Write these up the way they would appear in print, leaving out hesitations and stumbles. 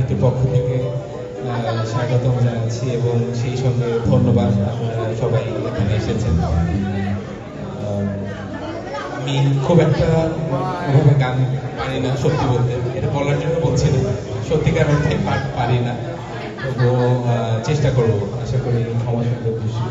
ভারতীর পক্ষ থেকে স্বাগতম জানাচ্ছি এবং সেই সঙ্গে ধন্যবাদ আপনারা সবাই এখানে এসেছেন। আমি খুব একটা ওভাবে গান পারি না, সত্যি বলতে, এটা বলার জন্য বলছি না, সত্যিকার অর্থে পাঠ পারি না, তবুও চেষ্টা করবো, আশা করি ক্ষমা সুন্দর দৃষ্টি।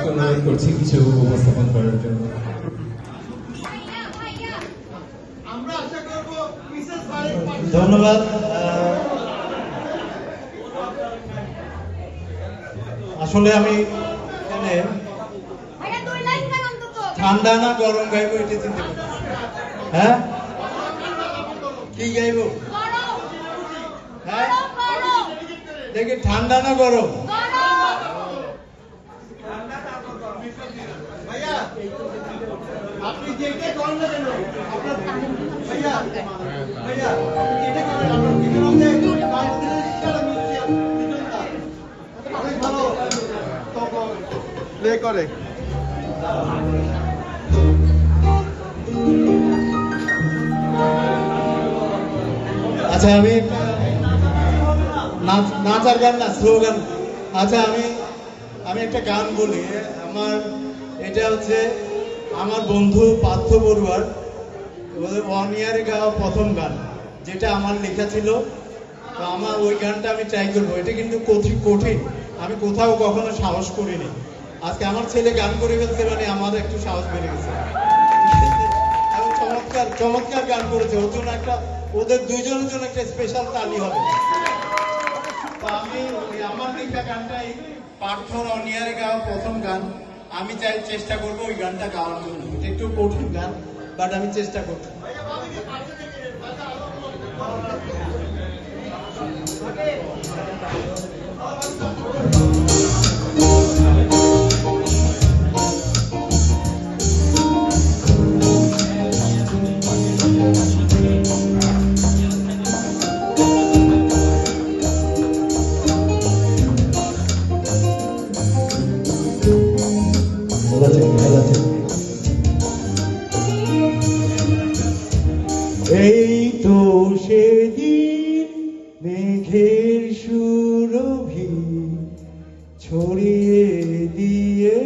অনুরোধ করছি কিছু উপস্থাপন করার জন্য। ধন্যবাদ। আসলে আমি এখানে ঠান্ডা না গরম গাইবো এটা চিন্তা করছি। হ্যাঁ, কি গাইবো? হ্যাঁ, দেখি ঠান্ডা না গরম। আপনি যেটা করেন না কেন আপনার ভাইয়া ভাইয়া যেটা করেন আপনার ভিতরে অনেক ভালো প্লে করে। আচ্ছা, আমি নাচার গান না, স্লোগান। আচ্ছা, আমি একটা গান বলি। আমার এটা হচ্ছে আমার বন্ধু পার্থ বড়ুয়ার ওয়ান ইয়ারে গাওয়া প্রথম গান, যেটা আমার লেখা ছিল। তো আমার ওই গানটা আমি ট্রাই করবো। এটা কিন্তু কঠিন, আমি কোথাও কখনো সাহস করিনি। আজকে আমার ছেলে গান করে ফেলছে, মানে আমার একটু সাহস বেড়ে গেছে। এবং চমৎকার চমৎকার গান করেছে। ওর জন্য ওদের দুইজনের জন্য একটা স্পেশাল তালি হবে। তো আমি আমার লেখা গানটাই পার্থর অনিয়ারে গাওয়া প্রথম গান। আমি চেষ্টা করবো ওই গানটা গাওয়ার জন্য। এটা একটু কঠিন গান, বাট আমি চেষ্টা করছি। এই তো সেদিন মেঘের সুরভি ছড়িয়ে দিয়ে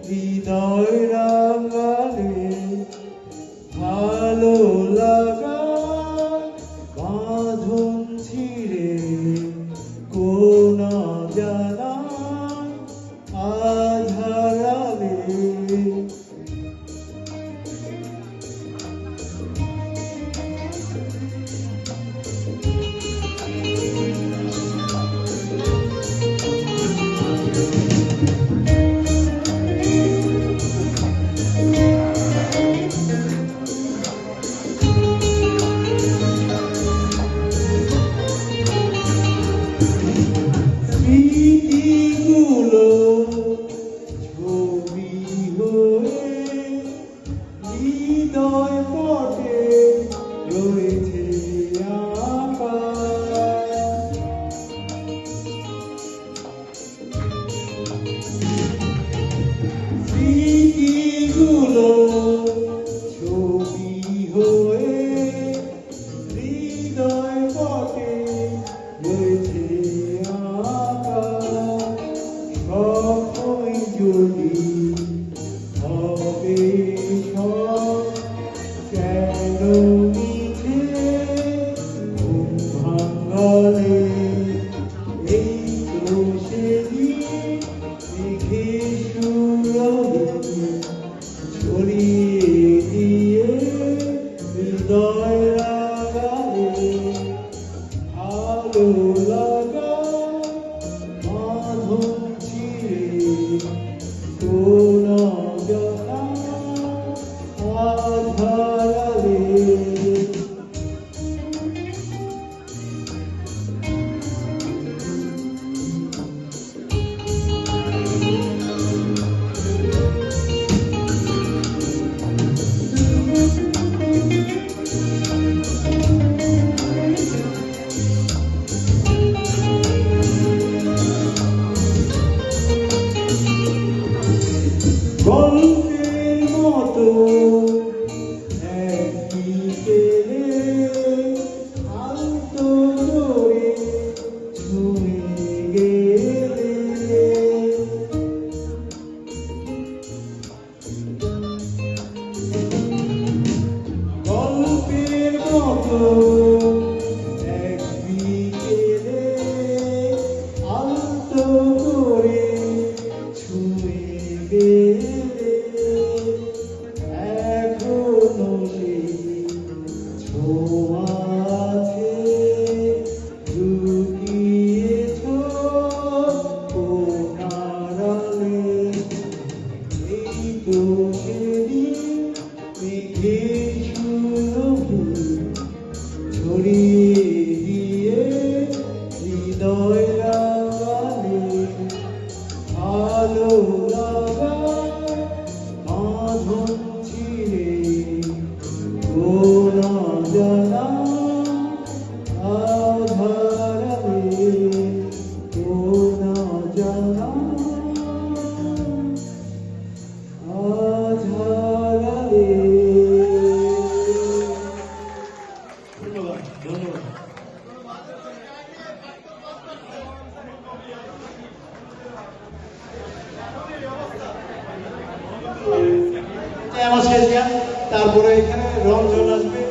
হৃদয় রাঙালে, ভালো লাগা বাঁধন ছিঁড়ে কোন জানা আধারালে। স্মৃতিগুলো ছবি হয়ে হৃদয় পটে রয়েছে আঁকা। স্মৃতিগুলো ছবি হয়ে হৃদয় পটে রয়েছে আঁকা। সবই যদি হবে সব কেন মিছে ঘুম ভাঙালে। এই তো সেদিন মেঘের সুরভি ছড়িয়ে দিয়ে হৃদয় রাঙালে, ভালো লাগা বাঁধন ছিঁড়ে কোন জানা আধারালে। গল্পের মতো একই পেলে আলতো করে ছুঁয়ে গেলে। গল্পের মতো একই পেলে আলতো করে ছুঁয়ে গেলে। এখনো সেই ছোঁয়া আছে, লুকিয়েছ কোন আড়ালে। এই তো সেদিন মেঘের সুরভি ছড়িয়ে দিয়ে হৃদয় রাঙালে, ভালো লাগা বাঁধন ছিঁড়ে কোন জানা আধারালে, কোন জানা আধারালে। ধন্যবাদ ধন্যবাদ। আমার শেষ গান। তারপরে এখানে রঞ্জন আসবে,